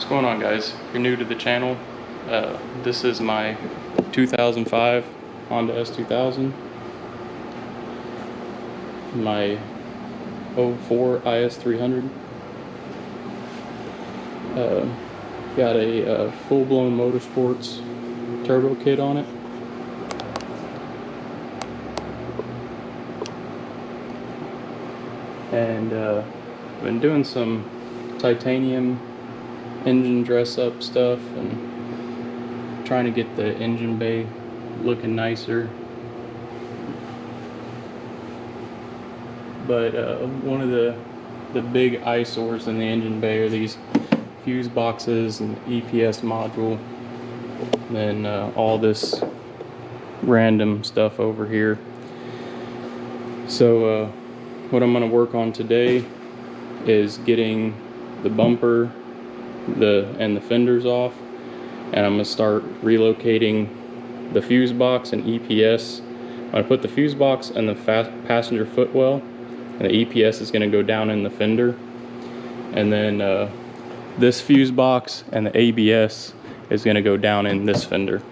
going on, guys? If you're new to the channel, this is my 2005 Honda S2000, my 04 IS300. Got a full-blown Motorsports turbo kit on it. And been doing some titanium engine dress up stuff and trying to get the engine bay looking nicer. But one of the big eyesores in the engine bay are these fuse boxes and EPS module, and then all this random stuff over here. So what I'm going to work on today is getting the bumper and the fenders off, and I'm going to start relocating the fuse box and EPS. I'm going to put the fuse box and the passenger footwell, and the EPS is going to go down in the fender, and then this fuse box and the ABS is going to go down in this fender.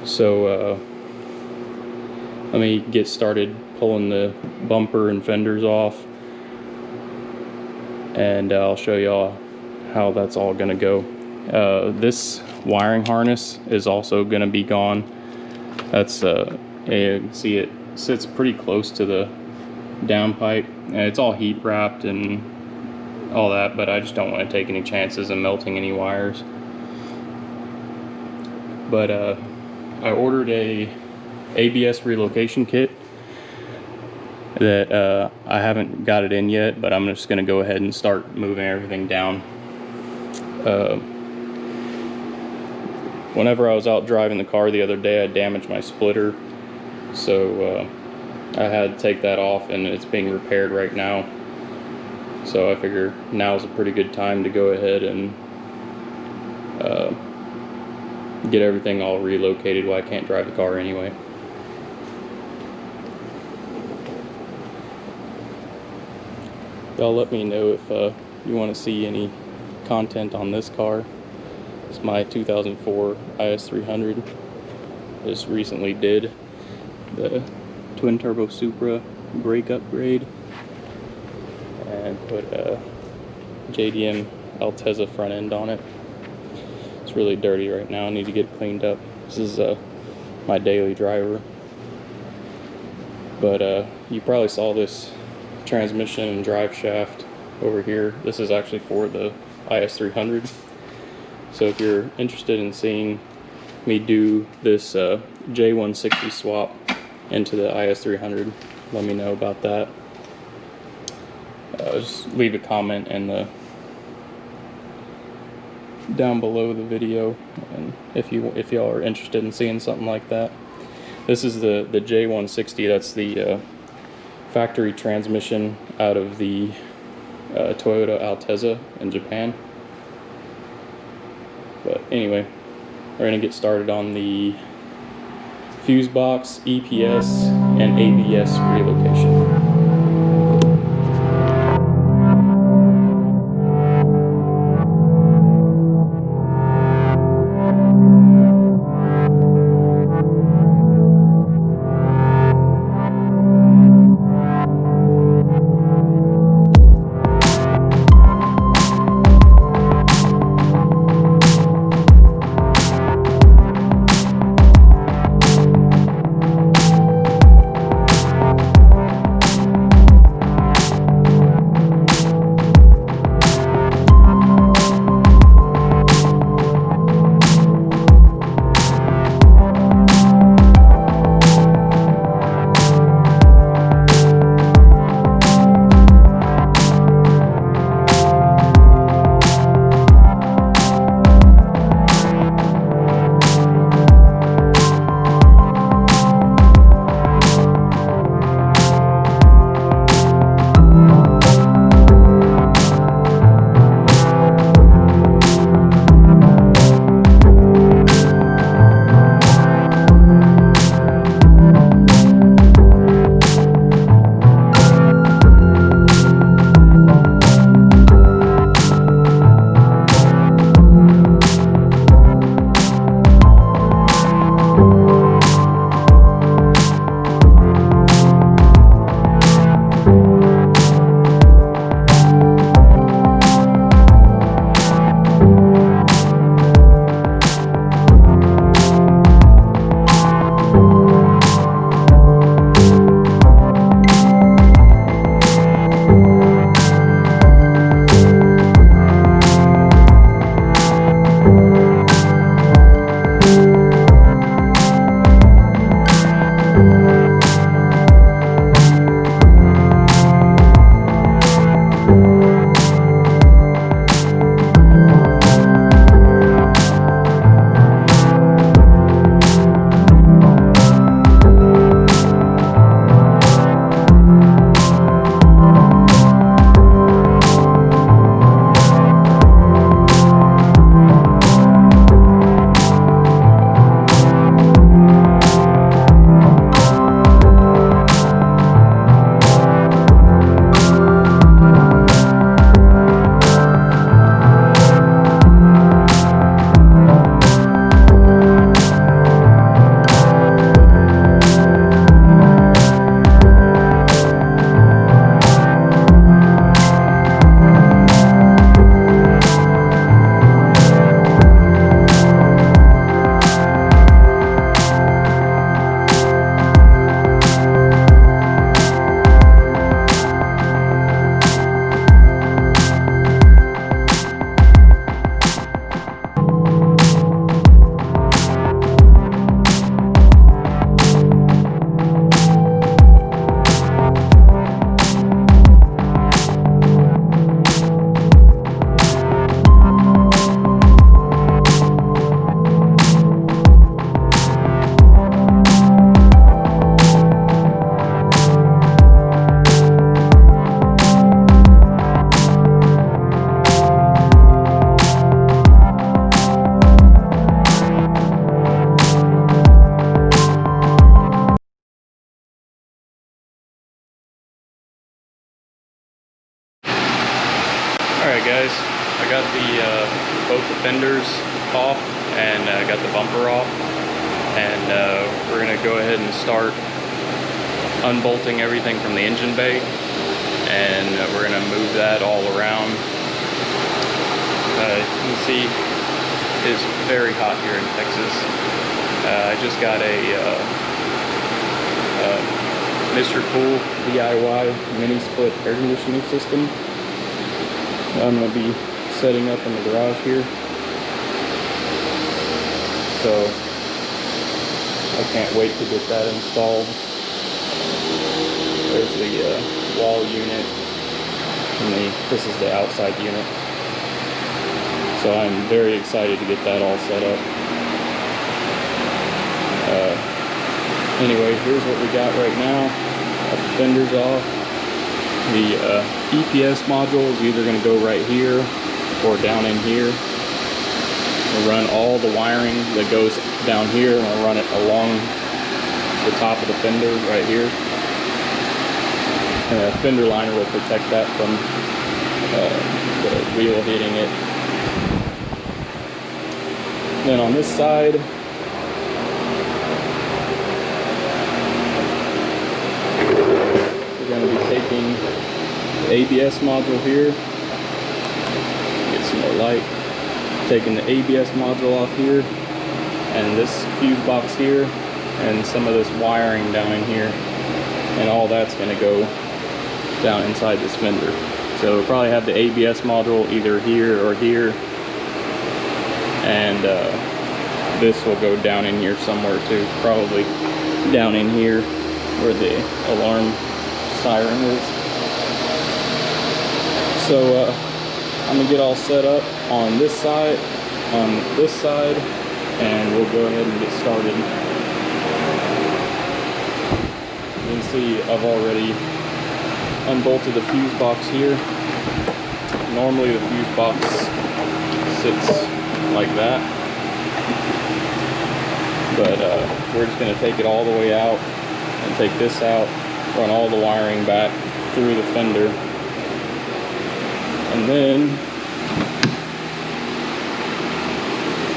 So let me get started pulling the bumper and fenders off, and I'll show y'all how that's all gonna go. This wiring harness is also gonna be gone. That's you can see it sits pretty close to the downpipe, and it's all heat wrapped and all that, but I just don't want to take any chances of melting any wires. But I ordered a ABS relocation kit that I haven't got it in yet, but I'm just gonna go ahead and start moving everything down. Whenever I was out driving the car the other day, I damaged my splitter, so I had to take that off, and it's being repaired right now. So I figure now is a pretty good time to go ahead and get everything all relocated while I can't drive the car anyway. Y'all let me know if you want to see any content on this car. It's my 2004 IS300. Just recently did the twin turbo Supra brake upgrade and put a JDM Altezza front end on it. It's really dirty right now. I need to get it cleaned up. This is my daily driver. But you probably saw this transmission and drive shaft over here. This is actually for the IS300. So if you're interested in seeing me do this J160 swap into the IS300, let me know about that. Just leave a comment in the down below the video, and if y'all are interested in seeing something like that. This is the J160. That's the factory transmission out of the Toyota Altezza in Japan. But anyway, we're gonna get started on the fuse box, EPS, and ABS relocation. Alright guys, I got the both the fenders off and got the bumper off, and we're going to go ahead and start unbolting everything from the engine bay, and we're going to move that all around. You can see it's very hot here in Texas. I just got a Mr. Cool DIY mini split air conditioning system. I'm going to be setting up in the garage here, so I can't wait to get that installed. There's the wall unit, and this is the outside unit, so I'm very excited to get that all set up. Anyway, here's what we got right now. Got the fenders off. The EPS module is either going to go right here or down in here. We'll run all the wiring that goes down here, and I'll run it along the top of the fender right here. And a fender liner will protect that from the wheel hitting it. Then on this side, we're going to be taking the ABS module here. Get some more light. Taking the ABS module off here, and this fuse box here, and some of this wiring down in here, and all that's going to go down inside this fender. So we'll probably have the ABS module either here or here, and this will go down in here somewhere too, probably down in here where the alarm siren is. So I'm gonna get all set up on this side, and we'll go ahead and get started. You can see I've already unbolted the fuse box here. Normally the fuse box sits like that, but we're just going to take it all the way out and take this out, run all the wiring back through the fender, and then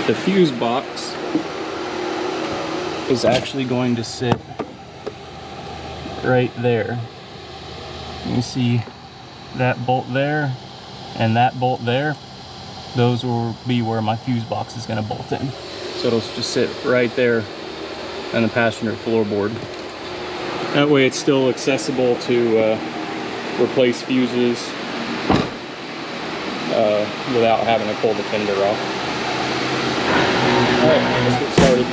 the fuse box is actually going to sit right there. You can see that bolt there and that bolt there. Those will be where my fuse box is going to bolt in. So it'll just sit right there on the passenger floorboard. That way it's still accessible to replace fuses without having to pull the fender off. Alright, let's get started.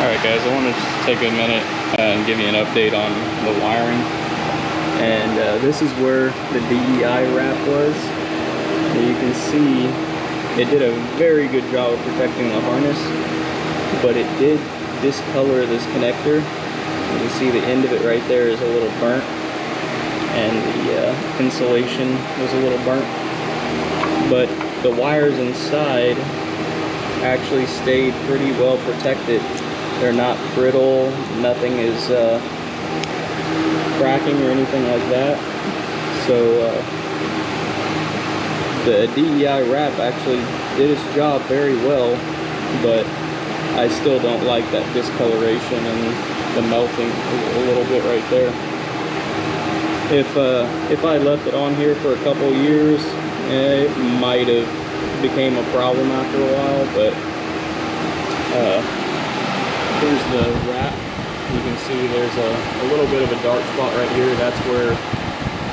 Alright guys, I want to just take a minute and give you an update on the wiring. And this is where the DEI wrap was. And you can see it did a very good job of protecting the harness. but it did discolor this connector. You can see the end of it right there is a little burnt, and the insulation was a little burnt, but the wires inside actually stayed pretty well protected. They're not brittle, nothing is cracking or anything like that. So the DEI wrap actually did its job very well, but I still don't like that discoloration and the melting a little bit right there. If I left it on here for a couple years, it might have became a problem after a while, but here's the wrap. You can see there's a little bit of a dark spot right here. That's where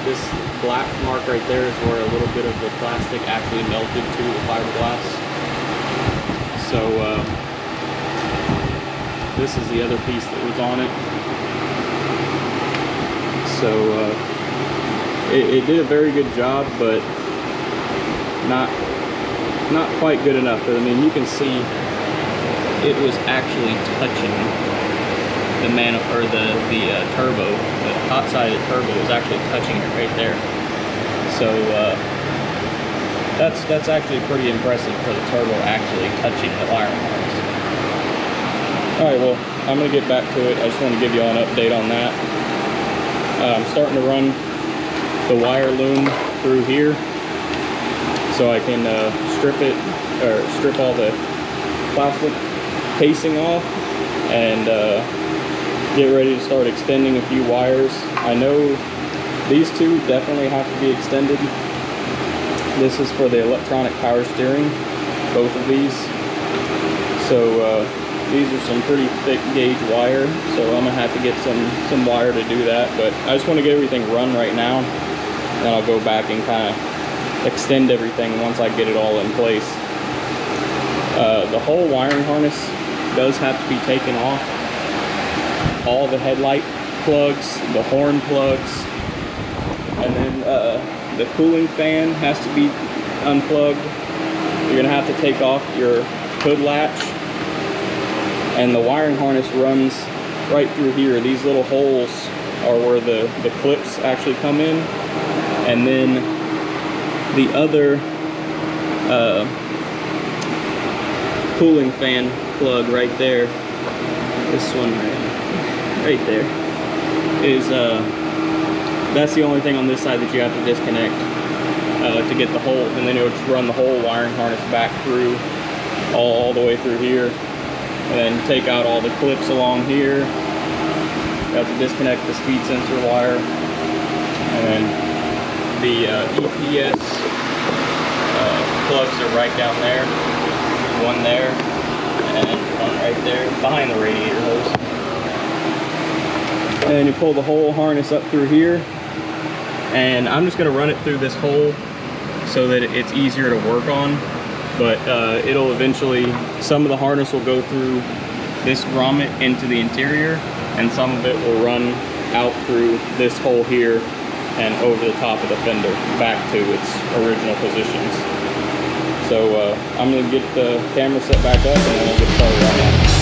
this black mark right there is where a little bit of the plastic actually melted to the fiberglass. So this is the other piece that was on it. So it did a very good job, but not quite good enough. I mean, you can see it was actually touching the turbo. The hot side of the turbo was actually touching it right there. So that's actually pretty impressive for the turbo actually touching the wiring harness. Alright, well, I'm going to get back to it. I just want to give you all an update on that. I'm starting to run the wire loom through here so I can strip all the plastic casing off and get ready to start extending a few wires. I know these two definitely have to be extended. This is for the electronic power steering, both of these. So these are some pretty thick gauge wire, so I'm gonna have to get some wire to do that. But I just want to get everything run right now, and I'll go back and kind of extend everything once I get it all in place. The whole wiring harness does have to be taken off. All the headlight plugs, the horn plugs, and then the cooling fan has to be unplugged. You're gonna have to take off your hood latch, and the wiring harness runs right through here. These little holes are where the clips actually come in, and then the other cooling fan plug right there, this one right there, is that's the only thing on this side that you have to disconnect to get the whole, and then it'll just run the whole wiring harness back through all the way through here, and then take out all the clips along here. You have to disconnect the speed sensor wire, and then the EPS plugs are right down there, one there and one right there behind the radiator hose. And then you pull the whole harness up through here, and I'm just going to run it through this hole so that it's easier to work on. But it'll eventually, some of the harness will go through this grommet into the interior, and some of it will run out through this hole here and over the top of the fender back to its original positions. So I'm going to get the camera set back up, and then we'll get started on that.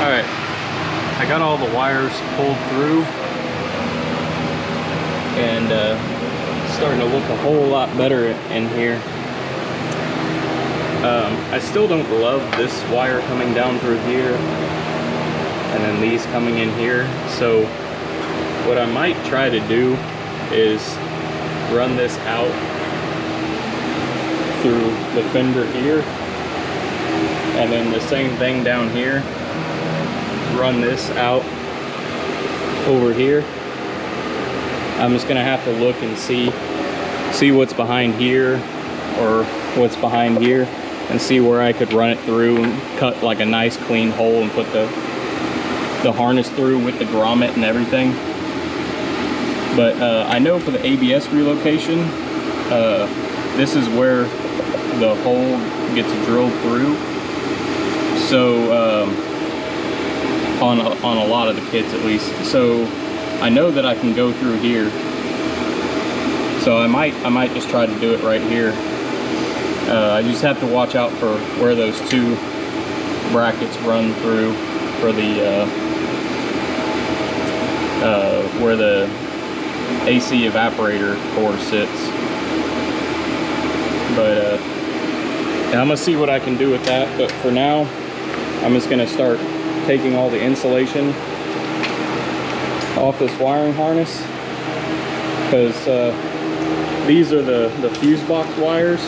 Alright, I got all the wires pulled through, and it's starting to look a whole lot better in here. I still don't love this wire coming down through here, and then these coming in here. So what I might try to do is run this out through the fender here, and then the same thing down here. Run this out over here. I'm just gonna have to look and see what's behind here or what's behind here, and see where I could run it through and cut like a nice clean hole and put the the harness through with the grommet and everything. But I know for the ABS relocation, this is where the hole gets drilled through. So on a lot of the kits at least. So I know that I can go through here. So I might just try to do it right here. I just have to watch out for where those two brackets run through for the where the AC evaporator core sits. But I'm gonna see what I can do with that. But for now, I'm just gonna start taking all the insulation off this wiring harness, because these are the fuse box wires,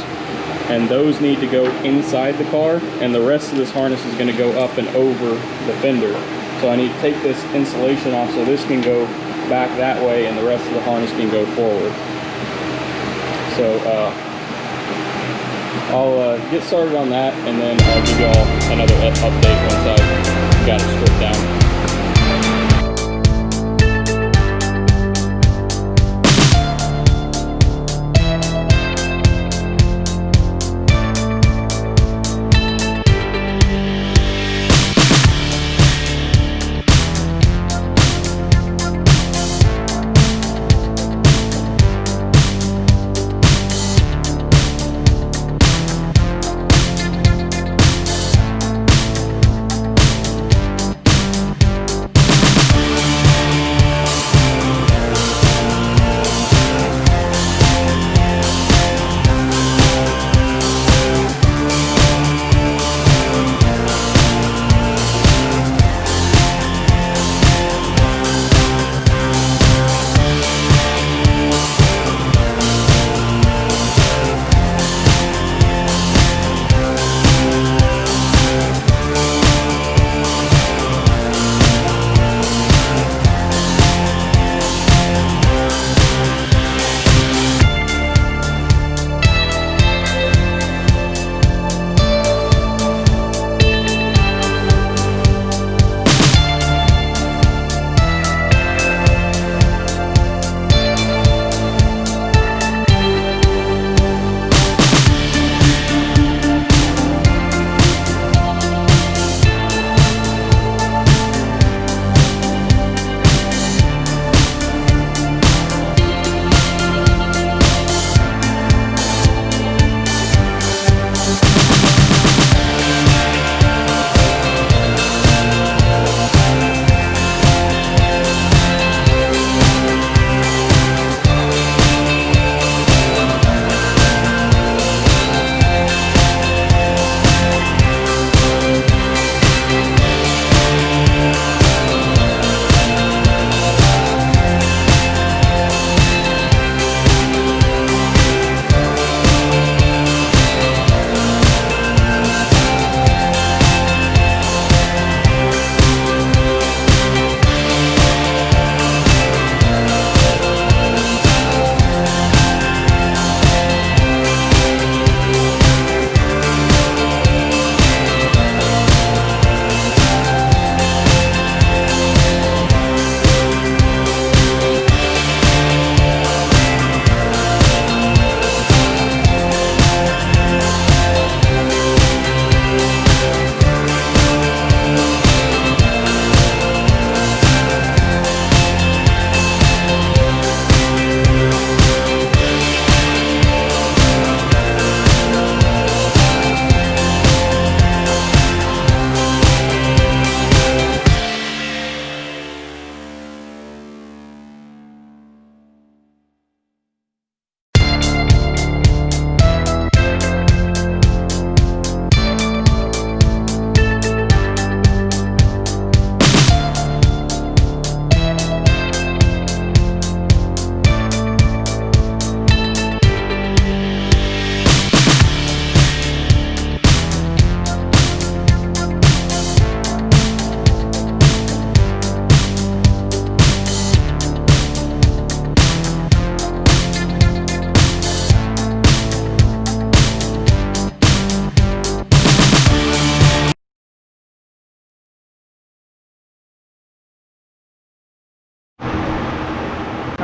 and those need to go inside the car, and the rest of this harness is going to go up and over the fender. So I need to take this insulation off so this can go back that way and the rest of the harness can go forward. So I'll get started on that, and then I'll give y'all another update once I've got it stripped down.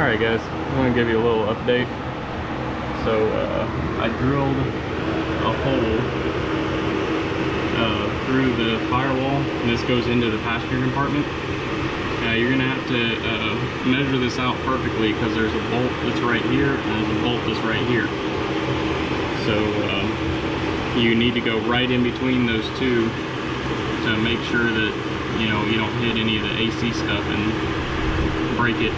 Alright guys, I'm going to give you a little update. So I drilled a hole through the firewall, and this goes into the passenger compartment. You're going to have to measure this out perfectly because there's a bolt that's right here and there's a bolt that's right here. So you need to go right in between those two to make sure that you don't hit any of the AC stuff and break it.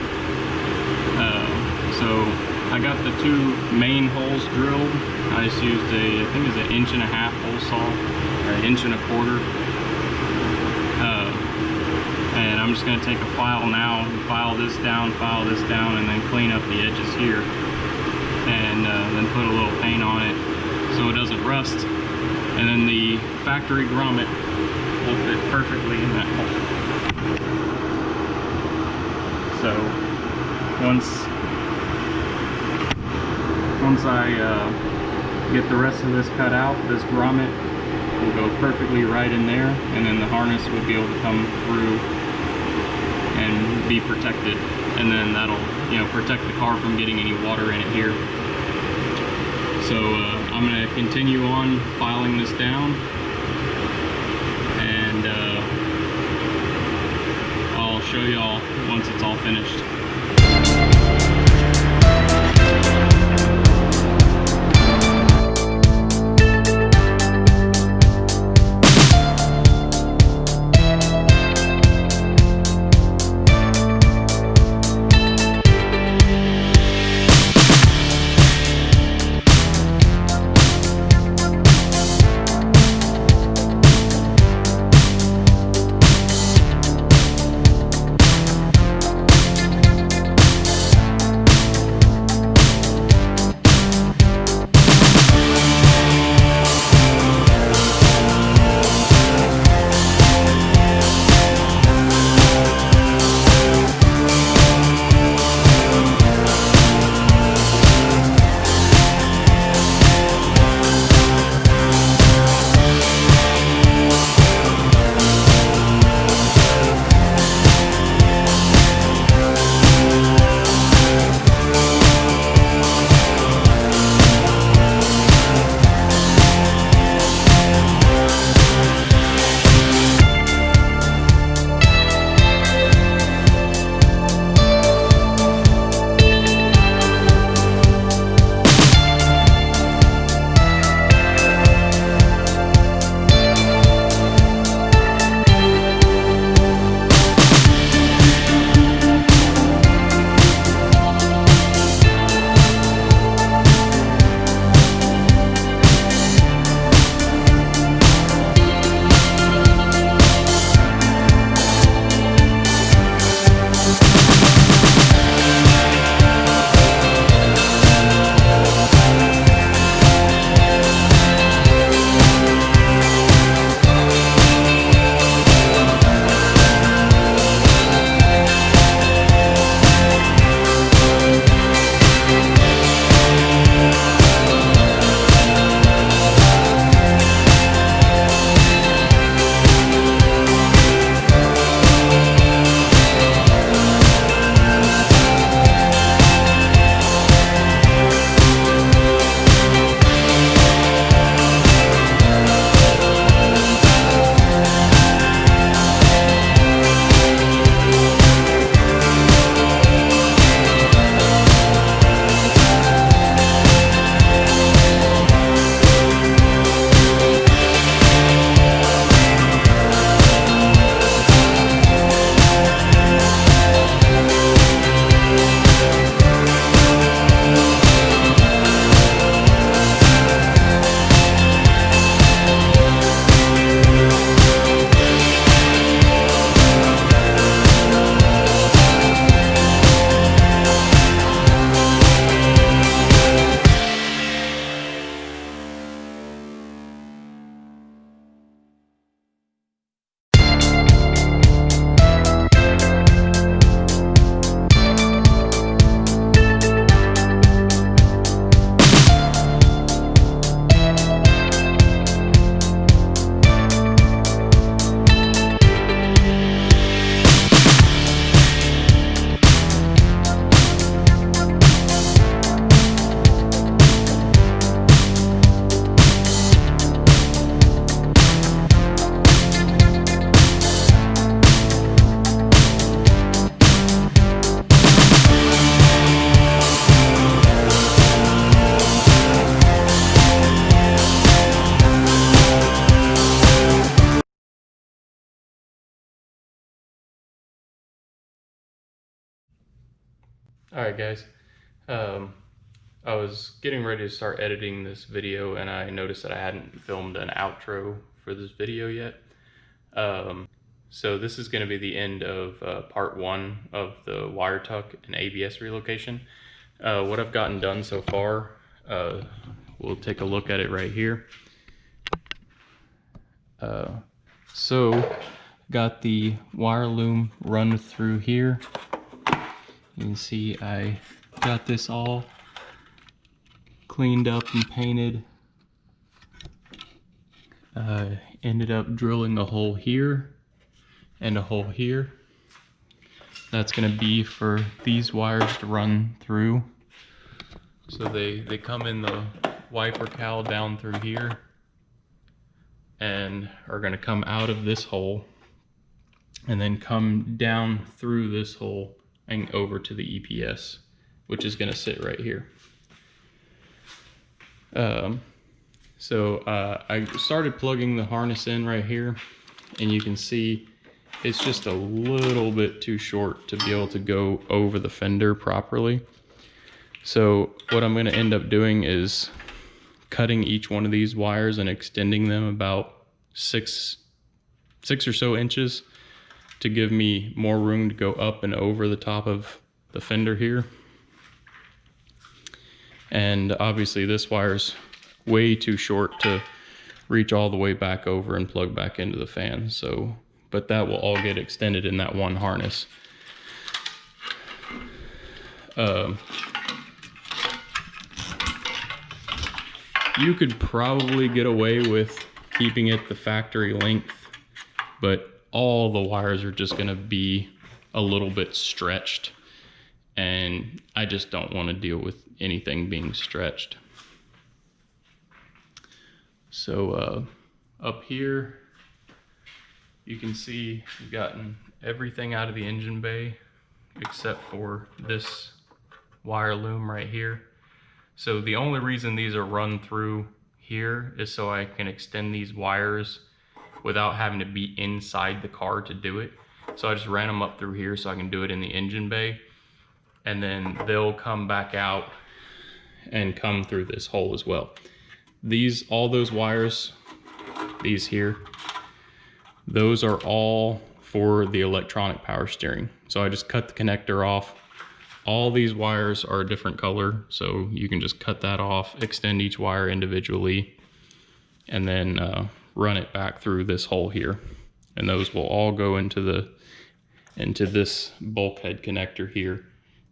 So I got the two main holes drilled. I just used I think it's an 1.5 inch hole saw, or 1.25 inches. And I'm just going to take a file now and file this down, and then clean up the edges here. And then put a little paint on it so it doesn't rust. And then the factory grommet will fit perfectly in that hole. So once I get the rest of this cut out, this grommet will go perfectly right in there, and then the harness will be able to come through and be protected, and then that'll protect the car from getting any water in it here. So I'm going to continue on filing this down, and I'll show y'all once it's all finished. Alright guys, I was getting ready to start editing this video and I noticed that I hadn't filmed an outro for this video yet. So this is going to be the end of part 1 of the wire tuck and ABS relocation. What I've gotten done so far, we'll take a look at it right here. So got the wire loom run through here. You can see I got this all cleaned up and painted. Ended up drilling a hole here and a hole here. That's going to be for these wires to run through. So they come in the wiper cowl down through here and are going to come out of this hole and then come down through this hole and over to the EPS, which is going to sit right here. So I started plugging the harness in right here, and you can see it's just a little bit too short to be able to go over the fender properly. So what I'm going to end up doing is cutting each one of these wires and extending them about six or so inches to give me more room to go up and over the top of the fender here. And obviously this wire's way too short to reach all the way back over and plug back into the fan. So, but that will all get extended in that one harness. You could probably get away with keeping it the factory length, but all the wires are just going to be a little bit stretched, and I just don't want to deal with anything being stretched. So up here you can see we've gotten everything out of the engine bay except for this wire loom right here. So the only reason these are run through here is so I can extend these wires without having to be inside the car to do it. So I just ran them up through here so I can do it in the engine bay, and then they'll come back out and come through this hole as well. All those wires, these here, those are all for the electronic power steering. So I just cut the connector off. All these wires are a different color, so you can just cut that off, extend each wire individually, and then run it back through this hole here. And those will all go into this bulkhead connector here.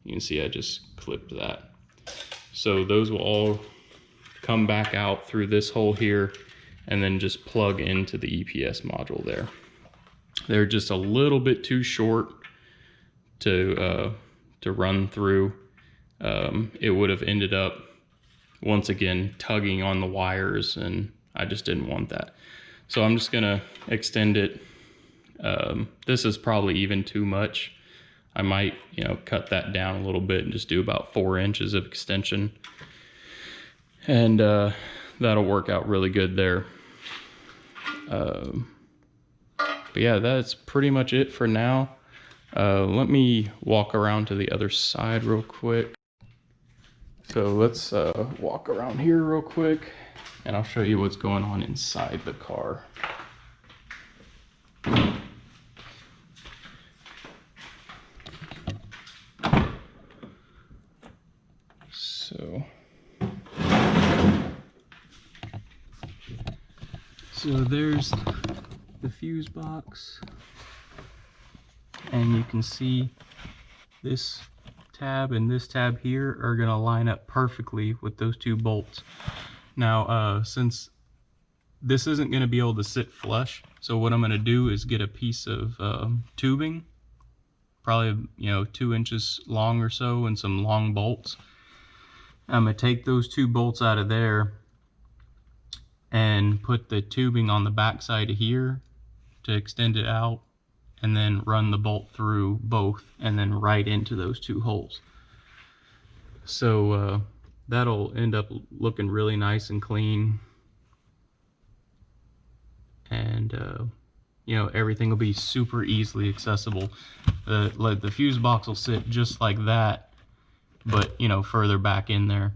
You can see I just clipped that. So those will all come back out through this hole here and then just plug into the EPS module there. They're just a little bit too short to run through. It would have ended up once again tugging on the wires, and I just didn't want that. So I'm just gonna extend it. This is probably even too much. I might, cut that down a little bit and just do about 4 inches of extension. And that'll work out really good there. But yeah, that's pretty much it for now. Let me walk around to the other side real quick. So let's walk around here real quick, and I'll show you what's going on inside the car. So there's the fuse box, and you can see this tab and this tab here are going to line up perfectly with those two bolts. Now since this isn't going to be able to sit flush, so what I'm going to do is get a piece of tubing, probably 2 inches long or so, and some long bolts. I'm going to take those two bolts out of there and put the tubing on the back side of here to extend it out, and then run the bolt through both and then right into those two holes. So that'll end up looking really nice and clean, and everything will be super easily accessible. The fuse box will sit just like that, but you know, further back in there.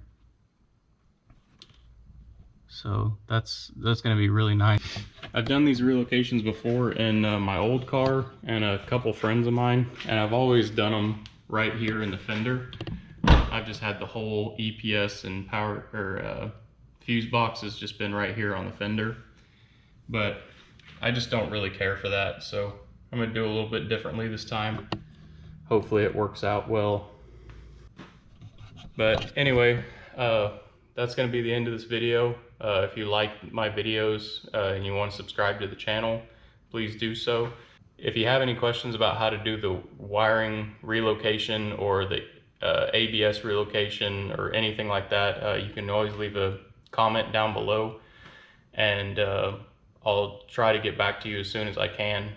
So that's going to be really nice. I've done these relocations before in my old car and a couple friends of mine, and I've always done them right here in the fender. I've just had the whole EPS and power or fuse box has just been right here on the fender, but I just don't really care for that, so I'm going to do a little bit differently this time. Hopefully it works out well. But anyway, that's going to be the end of this video. If you like my videos and you want to subscribe to the channel, please do so. If you have any questions about how to do the wiring relocation or the ABS relocation or anything like that, you can always leave a comment down below, and I'll try to get back to you as soon as I can.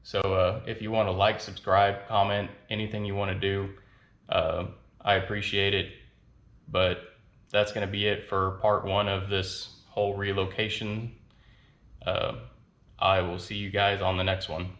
So if you want to like, subscribe, comment, anything you want to do, I appreciate it. But that's going to be it for part 1 of this whole relocation. I will see you guys on the next one.